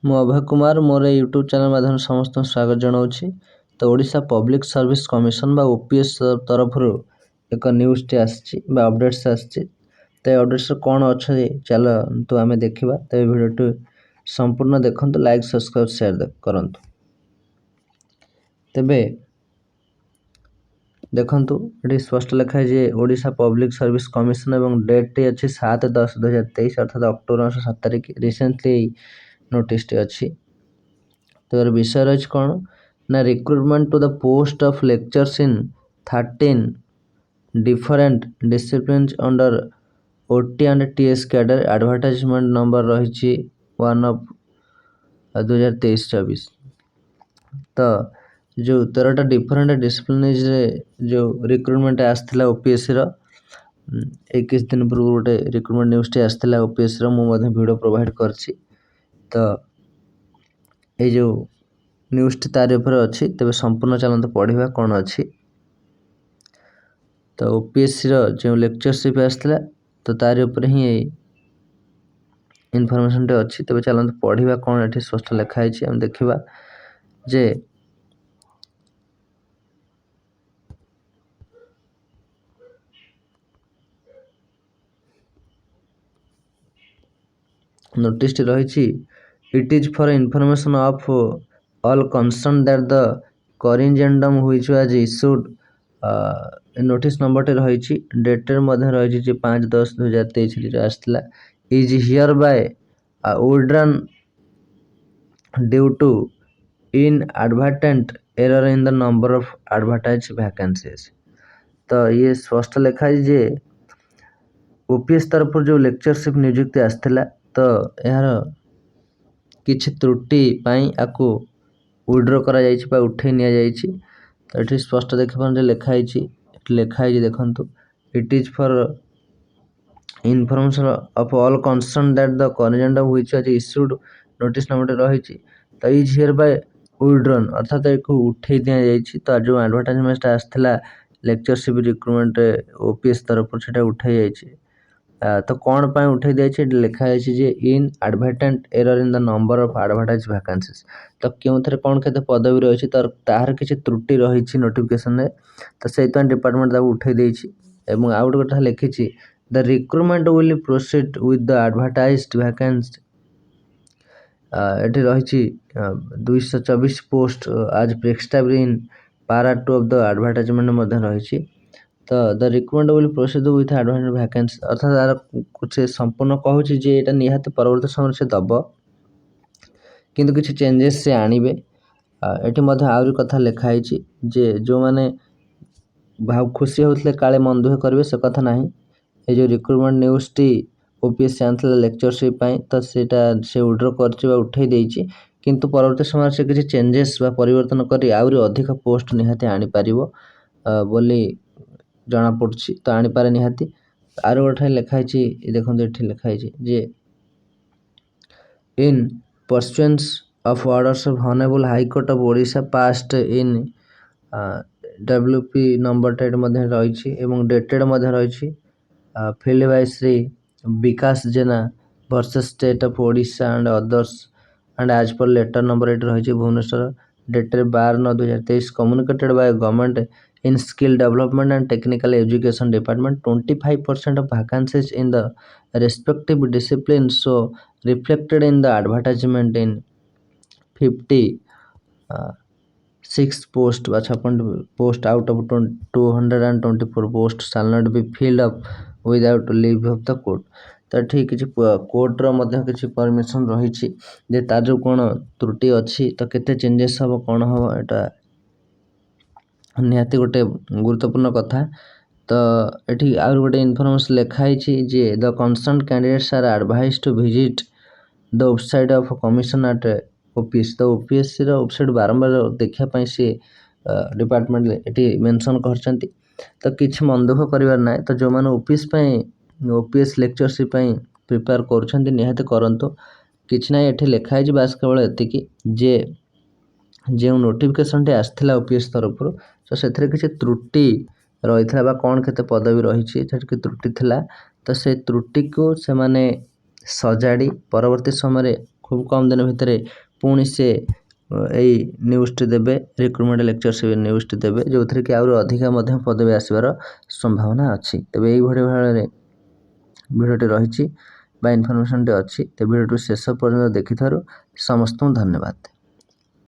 ମୁଁ ଅଭୟ କୁମାର ମୋର YouTube channel ମାଧ୍ୟମରେ ସମସ୍ତଙ୍କୁ ସ୍ୱାଗତ ଜଣାଉଛି। ତ ଓଡ଼ିଶା ପବ୍ଲିକ୍ ସର୍ଭିସ୍ କମିଶନ୍ ବା OPS ତରଫରୁ ଏକ ନ୍ୟୁଜ୍ଟି ଆସିଛି ବା ଅପଡ଼େଟ୍ସ ଆସିଛି। ତ ଏ ଅପଡ଼େଟ୍ସରେ କ'ଣ ଅଛି ଚାଲନ୍ତୁ ଆମେ ଦେଖିବା। ତ ଏ ଭିଡ଼ିଓଟି ସମ୍ପୂର୍ଣ୍ଣ ଦେଖନ୍ତୁ, ଲାଇକ୍ ସବସ୍କ୍ରାଇବ୍ ସେୟାର କରନ୍ତୁ। ତେବେ ଦେଖନ୍ତୁ ଏଠି ସ୍ପଷ୍ଟ ଲେଖା ହେଇଛି ଯେ ଓଡ଼ିଶା ପବ୍ଲିକ୍ ସର୍ଭିସ୍ କମିଶନ୍ ଏବଂ ଡେଟ୍ଟି ଅଛି 7/10/2023 ଅର୍ଥାତ୍ ଅକ୍ଟୋବର ମାସ 7 ତାରିଖ। ରିସେଣ୍ଟଲି ନୋଟିସ୍ଟି ଅଛି। ତ ଏର ବିଷୟ ରହିଛି କ'ଣ ନା recruitment to the post of lecturers in 13 different disciplines under OT and TS cadre. Advertisement number ରହିଛି 1/2023-24। ତ जो 13टा डिफरेंट डिसिप्लिनरे जो रिक्रुटमेंट आसला OPSC 21 दिन पूर्व गोटे रिक्रुटमेंट न्यूज़टी आसला OPSC मुझे वीडियो प्रोवाइड करछि। तो ये जो न्यूज़टी तार ऊपर अच्छी तेज संपूर्ण चलते पढ़ा कौन अच्छी। तो OPSC जो लेक्चरशिप आसला तो तार ऊपर ही इनफॉरमेशन अच्छी। तेज चलते पढ़ा कौन ये स्पष्ट लिखाई आम देखा जे नोटिस रही it is for information of all concern that the corrigendum which was issued. Notice number टे रही डेटर मध्य रही 5/10/2023 आसला is hereby withdrawn due to inadvertent error in the number of advertise vacancies. तो ये स्पष्ट लिखा है जे OPS तरफ जो लेक्चरशिप नियुक्ति आसला तो यार किछि त्रुटि पाई आकु विड्रॉ करा जायछि बा उठै निया जायछि। तो एठी स्पष्ट देखिपान जे लिखाई देखंतु it is for information of all concern that the corrigendum which was issued. Notice number रही तो इज हियर बाय विड्रॉन अर्थात एको उठै दिया जायछि। तो जो एडवर्टाइजमेंट आसला लेक्चरशिप रिक्रुटमेंट OPS तरफ सेटा उठै जायछि। तो कौन पाई उठे दिए लिखाई जे inadvertent error in the number of advertise vacancies. तो क्यों थे कौन के पदवी रही तार किसी त्रुटि रही नोटिफिकेशन में। तो से डिपार्टमेंट उठे देछि। एवं आउ गोटे कथा लिखी the recruitment will proceed with the advertised vacancy. Eighty रही 224 पोस्ट आज प्रेस्क्राइब्ड इन पारा 2 ऑफ द एडवर्टाइजमेंट मध्य रही। तो the recruitment will proceed with advertise vacancy अर्थात तार कुछ संपूर्ण कहूँ जे यहाँ निहाती परवर्ती समय से दब किंतु किसी चेंजेस से आणवे। ये आहरी कथा लिखाई जे जो मैंने भाव खुशी होते काले मन दुख करेंगे से कथा ना। ये जो रिक्रुटमेंट न्यूज़टी OPSC आना लेक्चरशिप तो सेटा से विड्रॉ कर उठे देछि किंतु परवर्ती समय से किसी चेंजेस बा परिवर्तन करी आहरी अधिक पोस्ट निहाती आनी पारिबो बोली जना पड़ी। तो आनीपारे निहाती आर गोटे लिखाई देखो ये लिखाई जे in pursuance of orders of honourable high court of Odisha passed in WP number टेट रही एवं डेटेड रही filed by Shri Vikas Jena versus state of Odisha and others and as per letter number 8 रही Bhubaneswar dated 12/9/2023 communicated by government in skill development and technical education department 25% of vacancies in the respective disciplines so reflected in the advertisement in 56 post বা 56 post out of 224 post shall not be filled up without leave of the court। तो ठीक किसी कोर्टर मध्य किसी permission रही जे तार जो कौन त्रुटि अच्छी तो केते चेंजेस हम कौन हम एटा निहाती गोटे गुरुत्वपूर्ण कथा। तो ये आउ गोटे इनफॉरमेशन लिखाई जे the concern candidates are advise to visit the website of commission at OPSC। तो OPSC वेबसाइट बारंबार देखापी सी डिपार्टमेंट ये मेंशन करछंती। तो किसी मन दुख करिवार ना। तो जो मैंने OPS लेक्चरशिप प्रिपेयर करछंती निहाती करंतु किछि ना ये लिखाई बास केवल एतिकी जे जो नोटिफिकेशन टी आसला OPS तरफ तो से किसी त्रुटि रही कौन केते पदवी रही त्रुटि थिला। तो से त्रुटि को से माने सजाड़ी परवर्ती समय ଖୁବ୍ କମ୍ ଦିନ ଭିତରେ ପୁଣି ସେ ଏଇ ନ୍ୟୁଜ୍ଟି ଦେବେ, ରିକ୍ରୁଟମେଣ୍ଟ ଲେକ୍ଚରସିପ୍ ନ୍ୟୁଜ୍ଟି ଦେବେ, ଯେଉଁଥିରେ କି ଆହୁରି ଅଧିକା ମଧ୍ୟ ପଦବୀ ଆସିବାର ସମ୍ଭାବନା ଅଛି। ତେବେ ଏଇଭଳି ଭାବରେ ଭିଡ଼ିଓଟି ରହିଛି ବା ଇନଫର୍ମେସନ୍ଟି ଅଛି। ତ ଭିଡ଼ିଓଟି ଶେଷ ପର୍ଯ୍ୟନ୍ତ ଦେଖିଥିବାରୁ ସମସ୍ତଙ୍କୁ ଧନ୍ୟବାଦ।